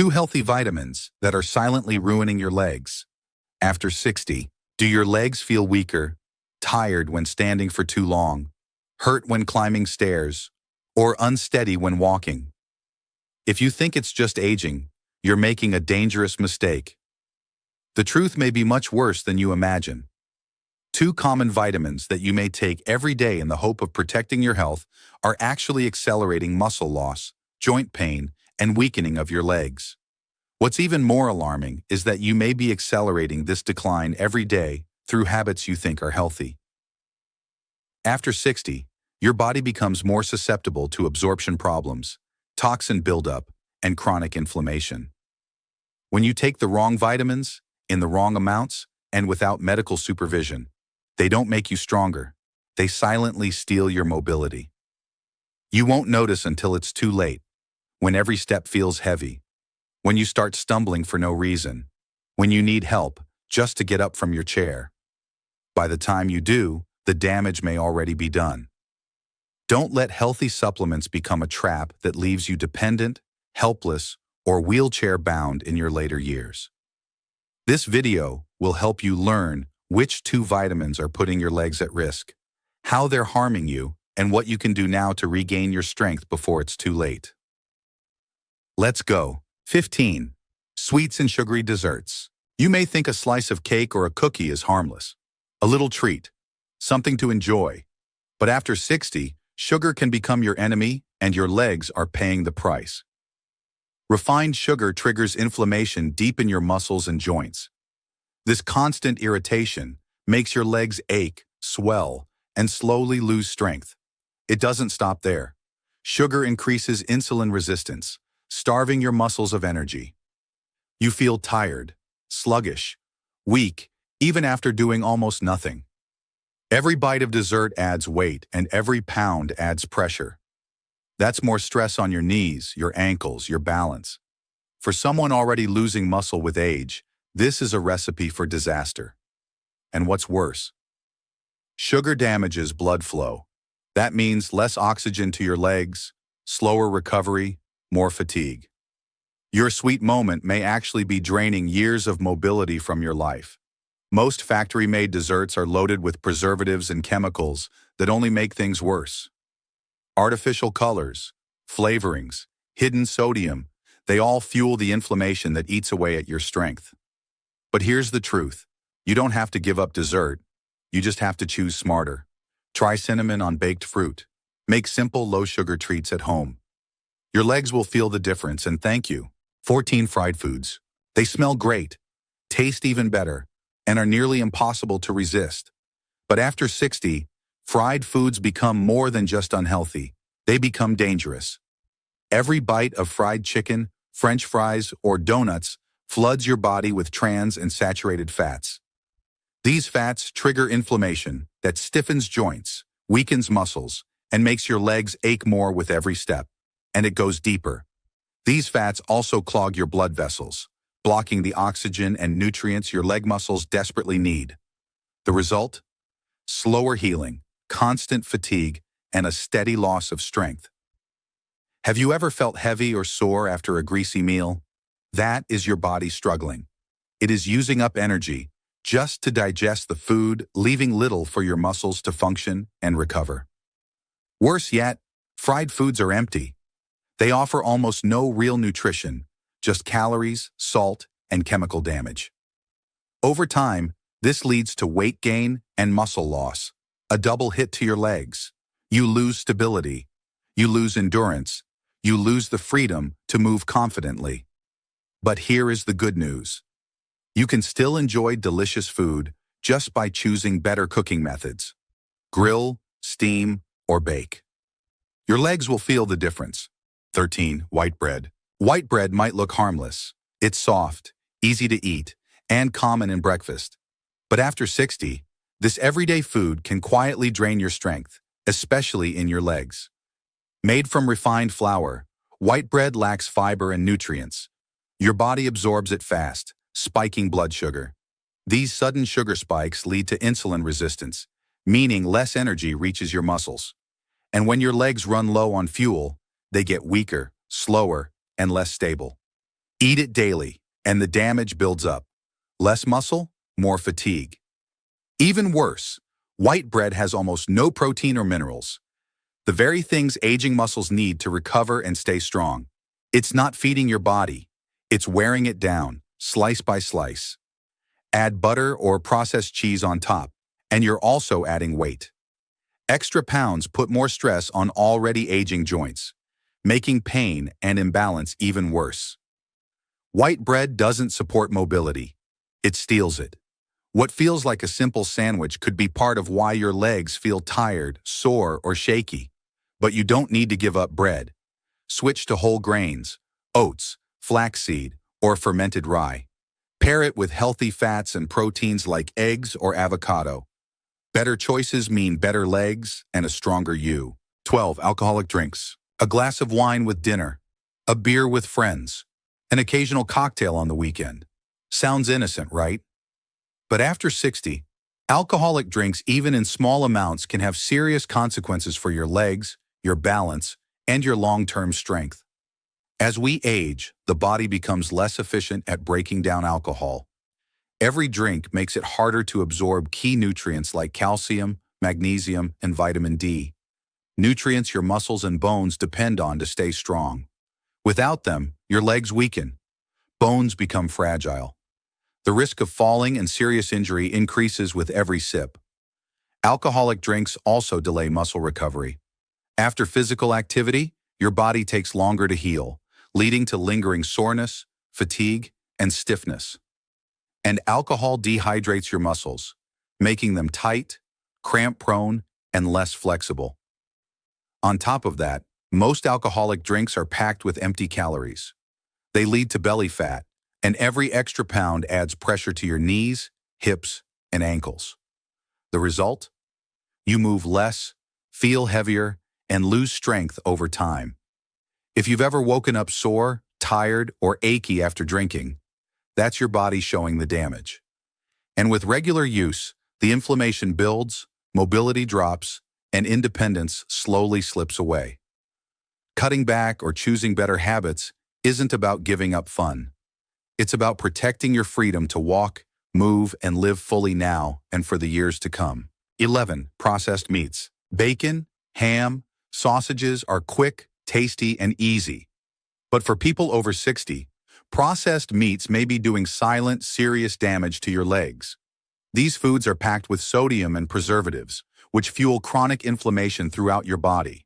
2 healthy vitamins that are silently ruining your legs. After 60, do your legs feel weaker, tired when standing for too long, hurt when climbing stairs, or unsteady when walking? If you think it's just aging, you're making a dangerous mistake. The truth may be much worse than you imagine. 2 common vitamins that you may take every day in the hope of protecting your health are actually accelerating muscle loss, joint pain, and weakening of your legs. What's even more alarming is that you may be accelerating this decline every day through habits you think are healthy. After 60, your body becomes more susceptible to absorption problems, toxin buildup, and chronic inflammation. When you take the wrong vitamins, in the wrong amounts, and without medical supervision, they don't make you stronger. They silently steal your mobility. You won't notice until it's too late, when every step feels heavy, when you start stumbling for no reason, when you need help just to get up from your chair. By the time you do, the damage may already be done. Don't let healthy supplements become a trap that leaves you dependent, helpless, or wheelchair-bound in your later years. This video will help you learn which 2 vitamins are putting your legs at risk, how they're harming you, and what you can do now to regain your strength before it's too late. Let's go. 15. Sweets and sugary desserts. You may think a slice of cake or a cookie is harmless, a little treat, something to enjoy. But after 60, sugar can become your enemy, and your legs are paying the price. Refined sugar triggers inflammation deep in your muscles and joints. This constant irritation makes your legs ache, swell, and slowly lose strength. It doesn't stop there. Sugar increases insulin resistance, starving your muscles of energy. You feel tired, sluggish, weak, even after doing almost nothing. Every bite of dessert adds weight, and every pound adds pressure. That's more stress on your knees, your ankles, your balance. For someone already losing muscle with age, this is a recipe for disaster. And what's worse? Sugar damages blood flow. That means less oxygen to your legs, slower recovery, more fatigue. Your sweet moment may actually be draining years of mobility from your life. Most factory-made desserts are loaded with preservatives and chemicals that only make things worse. Artificial colors, flavorings, hidden sodium, they all fuel the inflammation that eats away at your strength. But here's the truth. You don't have to give up dessert. You just have to choose smarter. Try cinnamon on baked fruit. Make simple, low-sugar treats at home. Your legs will feel the difference and thank you. 14. Fried foods. They smell great, taste even better, and are nearly impossible to resist. But after 60, fried foods become more than just unhealthy. They become dangerous. Every bite of fried chicken, French fries, or donuts floods your body with trans and saturated fats. These fats trigger inflammation that stiffens joints, weakens muscles, and makes your legs ache more with every step. And it goes deeper. These fats also clog your blood vessels, blocking the oxygen and nutrients your leg muscles desperately need. The result? Slower healing, constant fatigue, and a steady loss of strength. Have you ever felt heavy or sore after a greasy meal? That is your body struggling. It is using up energy just to digest the food, leaving little for your muscles to function and recover. Worse yet, fried foods are empty. They offer almost no real nutrition, just calories, salt, and chemical damage. Over time, this leads to weight gain and muscle loss, a double hit to your legs. You lose stability, you lose endurance, you lose the freedom to move confidently. But here is the good news. You can still enjoy delicious food just by choosing better cooking methods. Grill, steam, or bake. Your legs will feel the difference. 13. White bread. White bread might look harmless. It's soft, easy to eat, and common in breakfast. But after 60, this everyday food can quietly drain your strength, especially in your legs. Made from refined flour, white bread lacks fiber and nutrients. Your body absorbs it fast, spiking blood sugar. These sudden sugar spikes lead to insulin resistance, meaning less energy reaches your muscles. And when your legs run low on fuel, they get weaker, slower, and less stable. Eat it daily, and the damage builds up. Less muscle, more fatigue. Even worse, white bread has almost no protein or minerals, the very things aging muscles need to recover and stay strong. It's not feeding your body, it's wearing it down, slice by slice. Add butter or processed cheese on top, and you're also adding weight. Extra pounds put more stress on already aging joints, making pain and imbalance even worse. White bread doesn't support mobility, it steals it. What feels like a simple sandwich could be part of why your legs feel tired, sore, or shaky. But you don't need to give up bread. Switch to whole grains, oats, flaxseed, or fermented rye. Pair it with healthy fats and proteins like eggs or avocado. Better choices mean better legs and a stronger you. 12. Alcoholic drinks. A glass of wine with dinner. A beer with friends. An occasional cocktail on the weekend. Sounds innocent, right? But after 60, alcoholic drinks, even in small amounts, can have serious consequences for your legs, your balance, and your long-term strength. As we age, the body becomes less efficient at breaking down alcohol. Every drink makes it harder to absorb key nutrients like calcium, magnesium, and vitamin D. Nutrients your muscles and bones depend on to stay strong. Without them, your legs weaken. Bones become fragile. The risk of falling and serious injury increases with every sip. Alcoholic drinks also delay muscle recovery. After physical activity, your body takes longer to heal, leading to lingering soreness, fatigue, and stiffness. And alcohol dehydrates your muscles, making them tight, cramp-prone, and less flexible. On top of that, most alcoholic drinks are packed with empty calories. They lead to belly fat, and every extra pound adds pressure to your knees, hips, and ankles. The result? You move less, feel heavier, and lose strength over time. If you've ever woken up sore, tired, or achy after drinking, that's your body showing the damage. And with regular use, the inflammation builds, mobility drops, and independence slowly slips away. Cutting back or choosing better habits isn't about giving up fun. It's about protecting your freedom to walk, move, and live fully now and for the years to come. 11. Processed meats. Bacon, ham, sausages are quick, tasty, and easy. But for people over 60, processed meats may be doing silent, serious damage to your legs. These foods are packed with sodium and preservatives, which fuel chronic inflammation throughout your body.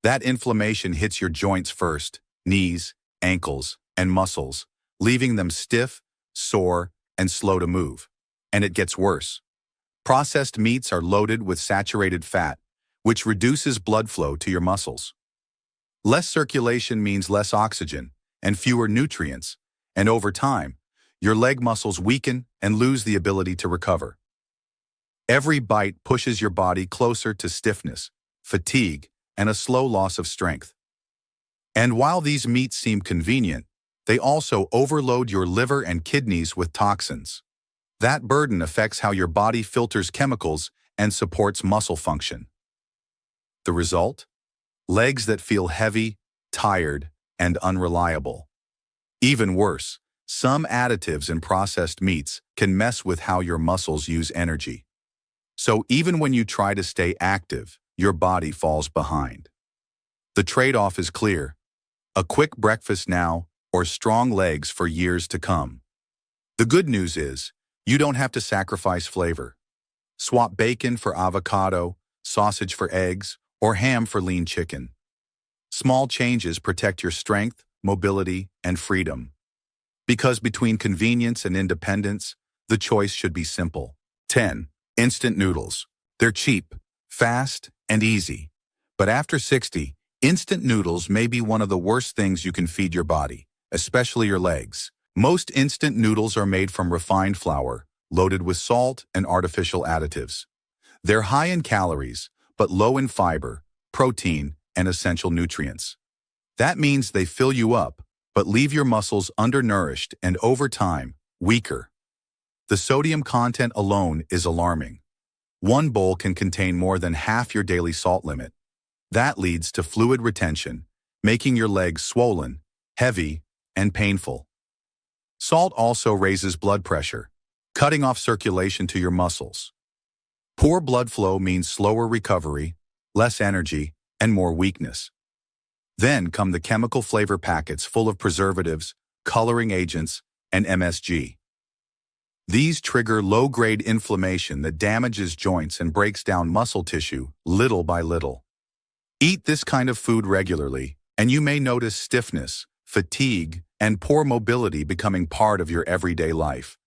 That inflammation hits your joints first, knees, ankles, and muscles, leaving them stiff, sore, and slow to move. And it gets worse. Processed meats are loaded with saturated fat, which reduces blood flow to your muscles. Less circulation means less oxygen and fewer nutrients, and over time, your leg muscles weaken and lose the ability to recover. Every bite pushes your body closer to stiffness, fatigue, and a slow loss of strength. And while these meats seem convenient, they also overload your liver and kidneys with toxins. That burden affects how your body filters chemicals and supports muscle function. The result? Legs that feel heavy, tired, and unreliable. Even worse, some additives in processed meats can mess with how your muscles use energy. So even when you try to stay active, your body falls behind. The trade-off is clear: a quick breakfast now or strong legs for years to come. The good news is, you don't have to sacrifice flavor. Swap bacon for avocado, sausage for eggs, or ham for lean chicken. Small changes protect your strength, mobility, and freedom. Because between convenience and independence, the choice should be simple. 10. Instant noodles. They're cheap, fast, and easy. But after 60, instant noodles may be one of the worst things you can feed your body, especially your legs. Most instant noodles are made from refined flour, loaded with salt and artificial additives. They're high in calories, but low in fiber, protein, and essential nutrients. That means they fill you up, but leave your muscles undernourished and, over time, weaker. The sodium content alone is alarming. One bowl can contain more than half your daily salt limit. That leads to fluid retention, making your legs swollen, heavy, and painful. Salt also raises blood pressure, cutting off circulation to your muscles. Poor blood flow means slower recovery, less energy, and more weakness. Then come the chemical flavor packets full of preservatives, coloring agents, and MSG. These trigger low-grade inflammation that damages joints and breaks down muscle tissue little by little. Eat this kind of food regularly, and you may notice stiffness, fatigue, and poor mobility becoming part of your everyday life.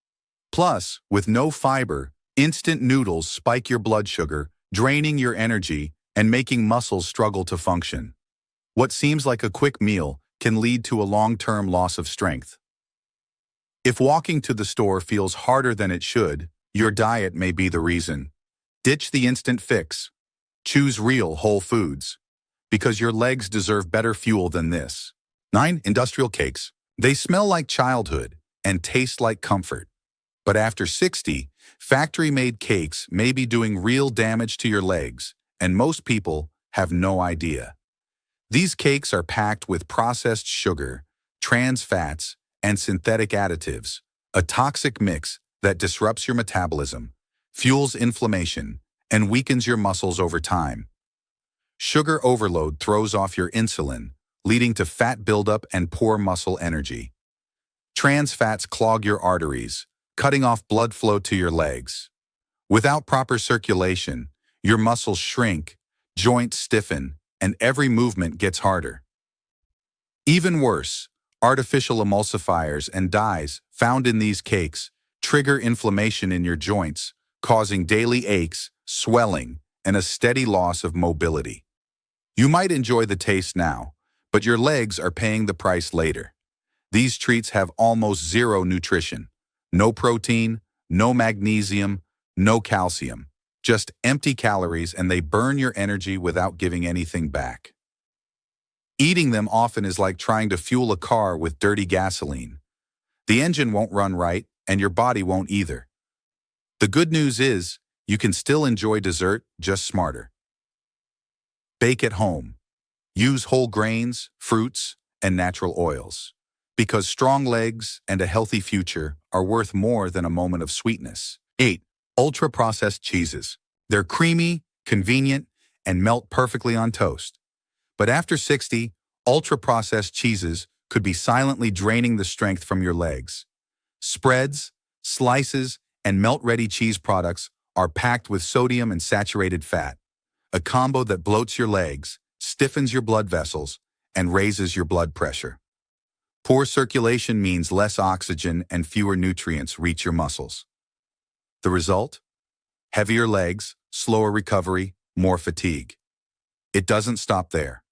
Plus, with no fiber, instant noodles spike your blood sugar, draining your energy and making muscles struggle to function. What seems like a quick meal can lead to a long-term loss of strength. If walking to the store feels harder than it should, your diet may be the reason. Ditch the instant fix. Choose real whole foods, because your legs deserve better fuel than this. 9. Industrial cakes. They smell like childhood and taste like comfort. But after 60, factory-made cakes may be doing real damage to your legs, and most people have no idea. These cakes are packed with processed sugar, trans fats, and synthetic additives, a toxic mix that disrupts your metabolism, fuels inflammation, and weakens your muscles over time. Sugar overload throws off your insulin, leading to fat buildup and poor muscle energy. Trans fats clog your arteries, cutting off blood flow to your legs. Without proper circulation, your muscles shrink, joints stiffen, and every movement gets harder. Even worse, artificial emulsifiers and dyes found in these cakes trigger inflammation in your joints, causing daily aches, swelling, and a steady loss of mobility. You might enjoy the taste now, but your legs are paying the price later. These treats have almost zero nutrition. No protein, no magnesium, no calcium. Just empty calories, and they burn your energy without giving anything back. Eating them often is like trying to fuel a car with dirty gasoline. The engine won't run right, and your body won't either. The good news is, you can still enjoy dessert, just smarter. Bake at home. Use whole grains, fruits, and natural oils. Because strong legs and a healthy future are worth more than a moment of sweetness. 8. Ultra-processed cheeses. They're creamy, convenient, and melt perfectly on toast. But after 60, ultra-processed cheeses could be silently draining the strength from your legs. Spreads, slices, and melt-ready cheese products are packed with sodium and saturated fat, a combo that bloats your legs, stiffens your blood vessels, and raises your blood pressure. Poor circulation means less oxygen and fewer nutrients reach your muscles. The result? Heavier legs, slower recovery, more fatigue. It doesn't stop there.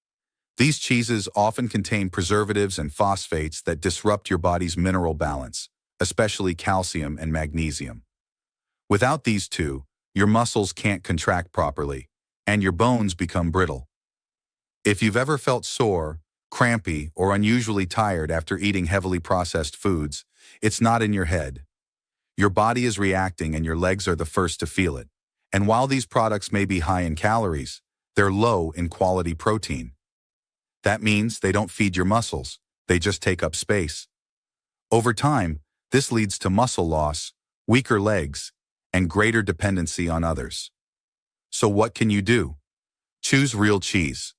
These cheeses often contain preservatives and phosphates that disrupt your body's mineral balance, especially calcium and magnesium. Without these two, your muscles can't contract properly, and your bones become brittle. If you've ever felt sore, crampy, or unusually tired after eating heavily processed foods, it's not in your head. Your body is reacting, and your legs are the first to feel it. And while these products may be high in calories, they're low in quality protein. That means they don't feed your muscles, they just take up space. Over time, this leads to muscle loss, weaker legs, and greater dependency on others. So what can you do? Choose real cheese.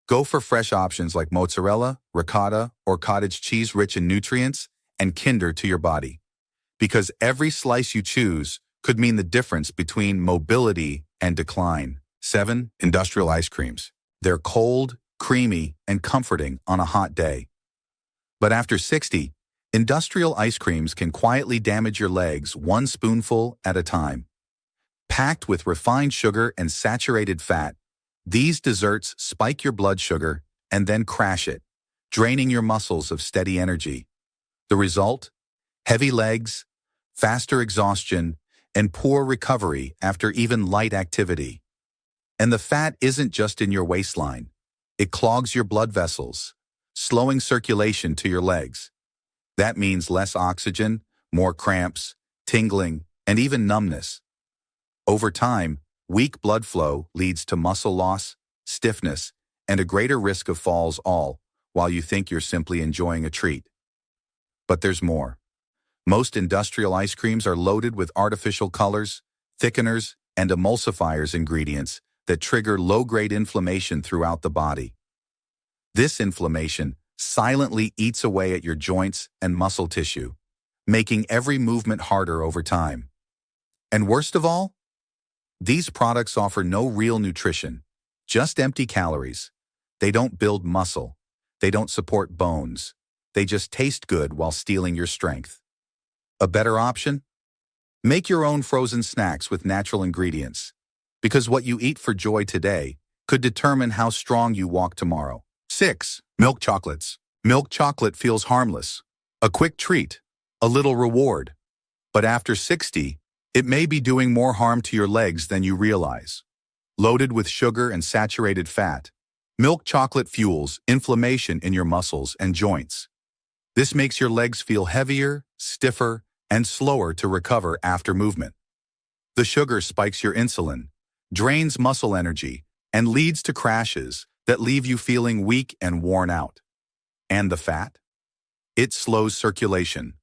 Go for fresh options like mozzarella, ricotta, or cottage cheese rich in nutrients and kinder to your body. Because every slice you choose could mean the difference between mobility and decline. 7. Industrial ice creams. They're cold, creamy, and comforting on a hot day. But after 60, industrial ice creams can quietly damage your legs one spoonful at a time. Packed with refined sugar and saturated fat, these desserts spike your blood sugar and then crash it, draining your muscles of steady energy. The result? Heavy legs, faster exhaustion, and poor recovery after even light activity. And the fat isn't just in your waistline. It clogs your blood vessels, slowing circulation to your legs. That means less oxygen, more cramps, tingling, and even numbness. Over time, weak blood flow leads to muscle loss, stiffness, and a greater risk of falls, all while you think you're simply enjoying a treat. But there's more. Most industrial ice creams are loaded with artificial colors, thickeners, and emulsifiers ingredients that trigger low-grade inflammation throughout the body. This inflammation silently eats away at your joints and muscle tissue, making every movement harder over time. And worst of all, these products offer no real nutrition, just empty calories. They don't build muscle. They don't support bones. They just taste good while stealing your strength. A better option? Make your own frozen snacks with natural ingredients, because what you eat for joy today could determine how strong you walk tomorrow. 6. Milk chocolates. Milk chocolate feels harmless, a quick treat, a little reward. But after 60, it may be doing more harm to your legs than you realize. Loaded with sugar and saturated fat, milk chocolate fuels inflammation in your muscles and joints. This makes your legs feel heavier, stiffer, and slower to recover after movement. The sugar spikes your insulin, drains muscle energy, and leads to crashes that leave you feeling weak and worn out. And the fat? It slows circulation,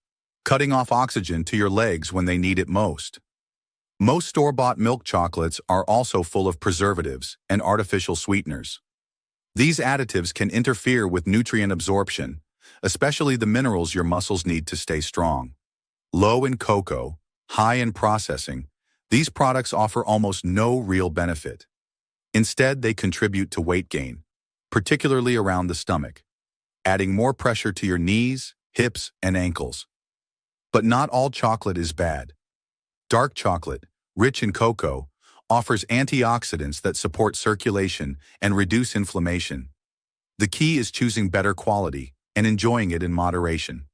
cutting off oxygen to your legs when they need it most. Most store-bought milk chocolates are also full of preservatives and artificial sweeteners. These additives can interfere with nutrient absorption, especially the minerals your muscles need to stay strong. Low in cocoa, high in processing, these products offer almost no real benefit. Instead, they contribute to weight gain, particularly around the stomach, adding more pressure to your knees, hips, and ankles. But not all chocolate is bad. Dark chocolate, rich in cocoa, offers antioxidants that support circulation and reduce inflammation. The key is choosing better quality and enjoying it in moderation.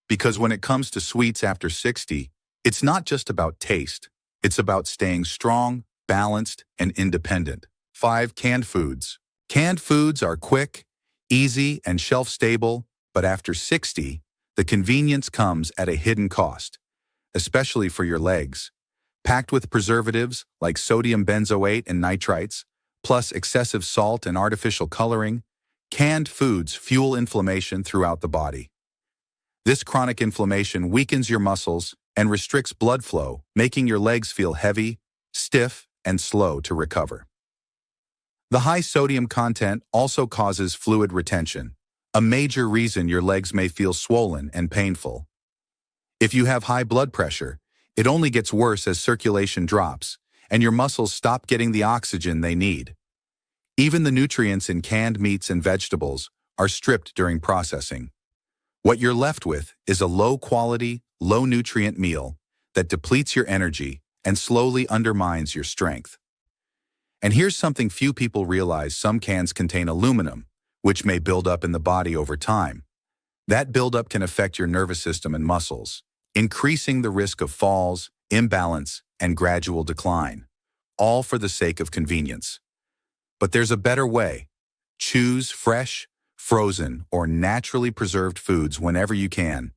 Because when it comes to sweets after 60, it's not just about taste. It's about staying strong, balanced, and independent. 5. Canned foods. Canned foods are quick, easy, and shelf-stable, but after 60, the convenience comes at a hidden cost, especially for your legs. Packed with preservatives like sodium benzoate and nitrites, plus excessive salt and artificial coloring, canned foods fuel inflammation throughout the body. This chronic inflammation weakens your muscles and restricts blood flow, making your legs feel heavy, stiff, and slow to recover. The high sodium content also causes fluid retention, a major reason your legs may feel swollen and painful. If you have high blood pressure, it only gets worse as circulation drops and your muscles stop getting the oxygen they need. Even the nutrients in canned meats and vegetables are stripped during processing. What you're left with is a low-quality, low-nutrient meal that depletes your energy and slowly undermines your strength. And here's something few people realize: some cans contain aluminum, which may build up in the body over time. That buildup can affect your nervous system and muscles, increasing the risk of falls, imbalance, and gradual decline, all for the sake of convenience. But there's a better way. Choose fresh, frozen, or naturally preserved foods whenever you can.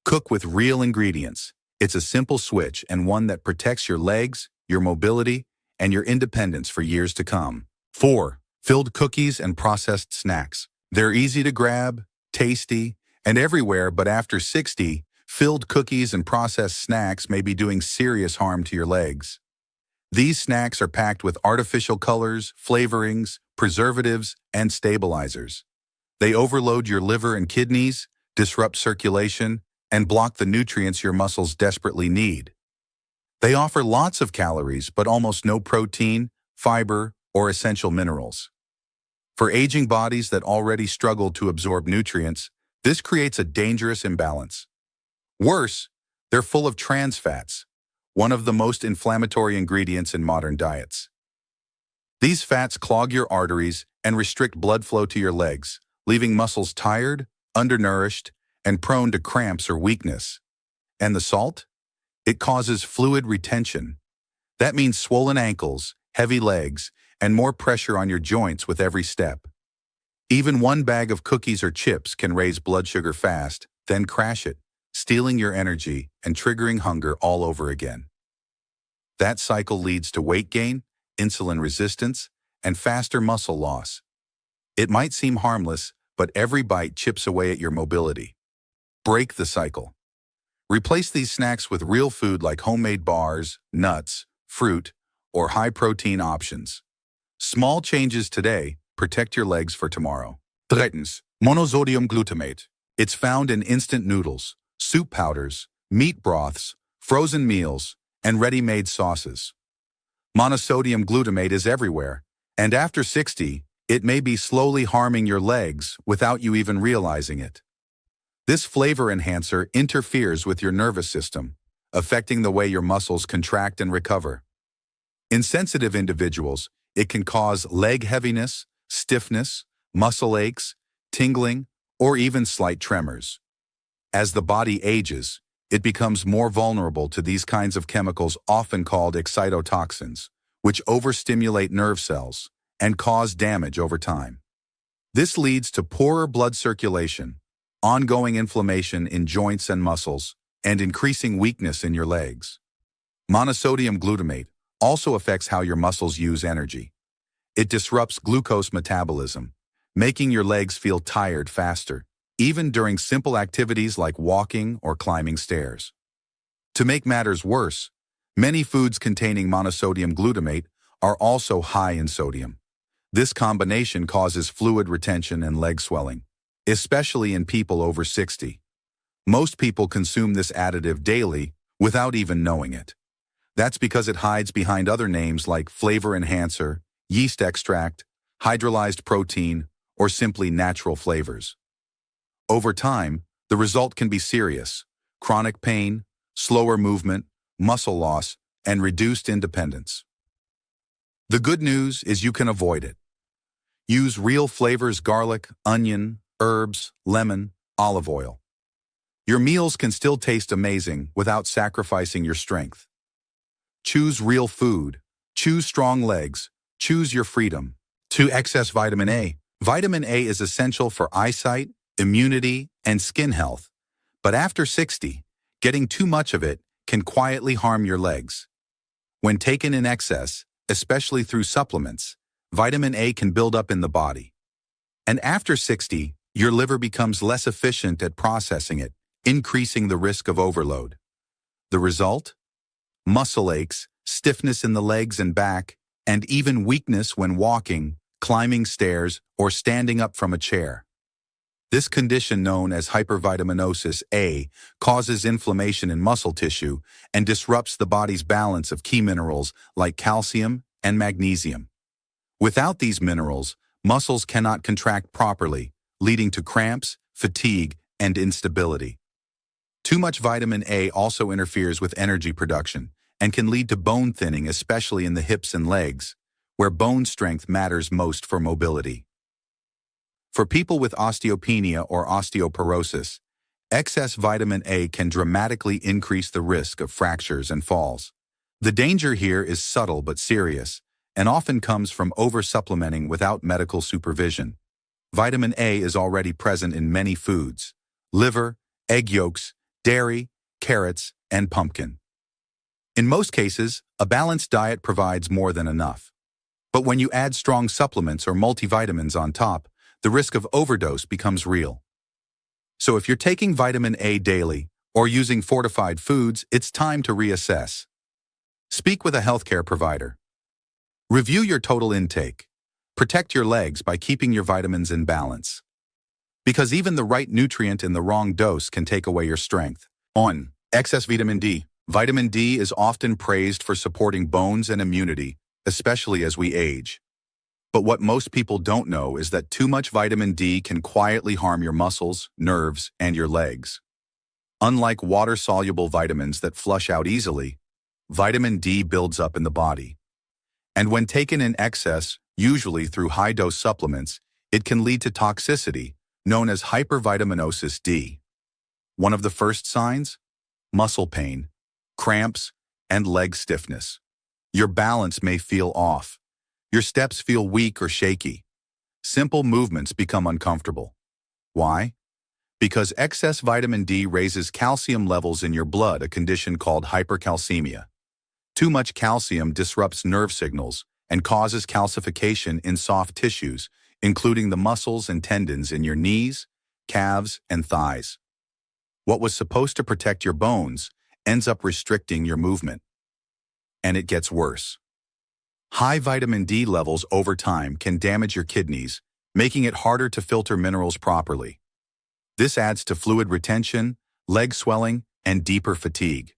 Cook with real ingredients. It's a simple switch, and one that protects your legs, your mobility, and your independence for years to come. 4. Filled cookies and processed snacks. They're easy to grab, tasty, and everywhere, but after 60, filled cookies and processed snacks may be doing serious harm to your legs. These snacks are packed with artificial colors, flavorings, preservatives, and stabilizers. They overload your liver and kidneys, disrupt circulation, and block the nutrients your muscles desperately need. They offer lots of calories, but almost no protein, fiber, or essential minerals. For aging bodies that already struggle to absorb nutrients, this creates a dangerous imbalance. Worse, they're full of trans fats, one of the most inflammatory ingredients in modern diets. These fats clog your arteries and restrict blood flow to your legs, leaving muscles tired, undernourished, and prone to cramps or weakness. And the salt? It causes fluid retention. That means swollen ankles, heavy legs, and more pressure on your joints with every step. Even one bag of cookies or chips can raise blood sugar fast, then crash it, stealing your energy and triggering hunger all over again. That cycle leads to weight gain, insulin resistance, and faster muscle loss. It might seem harmless, but every bite chips away at your mobility. Break the cycle. Replace these snacks with real food like homemade bars, nuts, fruit, or high-protein options. Small changes today protect your legs for tomorrow. Drittens, monosodium glutamate. It's found in instant noodles, soup powders, meat broths, frozen meals, and ready-made sauces. Monosodium glutamate is everywhere, and after 60, it may be slowly harming your legs without you even realizing it. This flavor enhancer interferes with your nervous system, affecting the way your muscles contract and recover. In sensitive individuals, it can cause leg heaviness, stiffness, muscle aches, tingling, or even slight tremors. As the body ages, it becomes more vulnerable to these kinds of chemicals often called excitotoxins, which overstimulate nerve cells and cause damage over time. This leads to poorer blood circulation, ongoing inflammation in joints and muscles, and increasing weakness in your legs. Monosodium glutamate also affects how your muscles use energy. It disrupts glucose metabolism, making your legs feel tired faster, even during simple activities like walking or climbing stairs. To make matters worse, many foods containing monosodium glutamate are also high in sodium. This combination causes fluid retention and leg swelling, especially in people over 60. Most people consume this additive daily without even knowing it. That's because it hides behind other names like flavor enhancer, yeast extract, hydrolyzed protein, or simply natural flavors. Over time, the result can be serious: chronic pain, slower movement, muscle loss, and reduced independence. The good news is you can avoid it. Use real flavors: garlic, onion, herbs, lemon, olive oil. Your meals can still taste amazing without sacrificing your strength. Choose real food. Choose strong legs. Choose your freedom. To excess vitamin A. Vitamin A is essential for eyesight, immunity, and skin health. But after 60, getting too much of it can quietly harm your legs. When taken in excess, especially through supplements, vitamin A can build up in the body. And after 60, your liver becomes less efficient at processing it, increasing the risk of overload. The result? Muscle aches, stiffness in the legs and back, and even weakness when walking, climbing stairs, or standing up from a chair. This condition, known as hypervitaminosis A, causes inflammation in muscle tissue and disrupts the body's balance of key minerals like calcium and magnesium. Without these minerals, muscles cannot contract properly, leading to cramps, fatigue, and instability. Too much vitamin A also interferes with energy production and can lead to bone thinning, especially in the hips and legs, where bone strength matters most for mobility. For people with osteopenia or osteoporosis, excess vitamin A can dramatically increase the risk of fractures and falls. The danger here is subtle but serious, and often comes from over-supplementing without medical supervision. Vitamin A is already present in many foods: liver, egg yolks, dairy, carrots, and pumpkin. In most cases, a balanced diet provides more than enough. But when you add strong supplements or multivitamins on top, the risk of overdose becomes real. So if you're taking vitamin A daily or using fortified foods, it's time to reassess. Speak with a healthcare provider. Review your total intake. Protect your legs by keeping your vitamins in balance. Because even the right nutrient in the wrong dose can take away your strength. On excess vitamin D. Vitamin D is often praised for supporting bones and immunity, especially as we age. But what most people don't know is that too much vitamin D can quietly harm your muscles, nerves, and your legs. Unlike water-soluble vitamins that flush out easily, vitamin D builds up in the body. And when taken in excess, usually through high-dose supplements, it can lead to toxicity, known as hypervitaminosis D. One of the first signs? Muscle pain, cramps, and leg stiffness. Your balance may feel off. Your steps feel weak or shaky. Simple movements become uncomfortable. Why? Because excess vitamin D raises calcium levels in your blood, a condition called hypercalcemia. Too much calcium disrupts nerve signals and causes calcification in soft tissues, including the muscles and tendons in your knees, calves, and thighs. What was supposed to protect your bones ends up restricting your movement. And it gets worse. High vitamin D levels over time can damage your kidneys, making it harder to filter minerals properly. This adds to fluid retention, leg swelling, and deeper fatigue.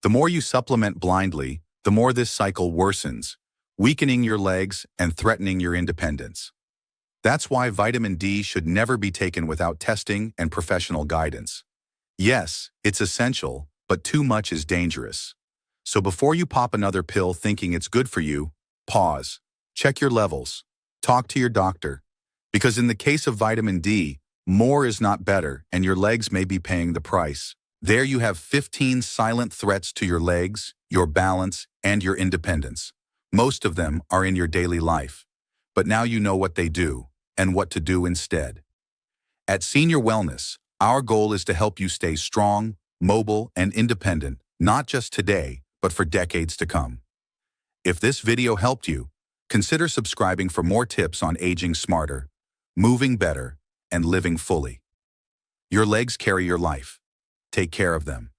The more you supplement blindly, the more this cycle worsens, weakening your legs and threatening your independence. That's why vitamin D should never be taken without testing and professional guidance. Yes, it's essential, but too much is dangerous. So before you pop another pill thinking it's good for you, pause, check your levels, talk to your doctor. Because in the case of vitamin D, more is not better, and your legs may be paying the price. There you have 15 silent threats to your legs, your balance, and your independence. Most of them are in your daily life. But now you know what they do, and what to do instead. At Senior Wellness, our goal is to help you stay strong, mobile, and independent, not just today, but for decades to come. If this video helped you, consider subscribing for more tips on aging smarter, moving better, and living fully. Your legs carry your life. Take care of them.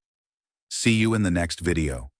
See you in the next video.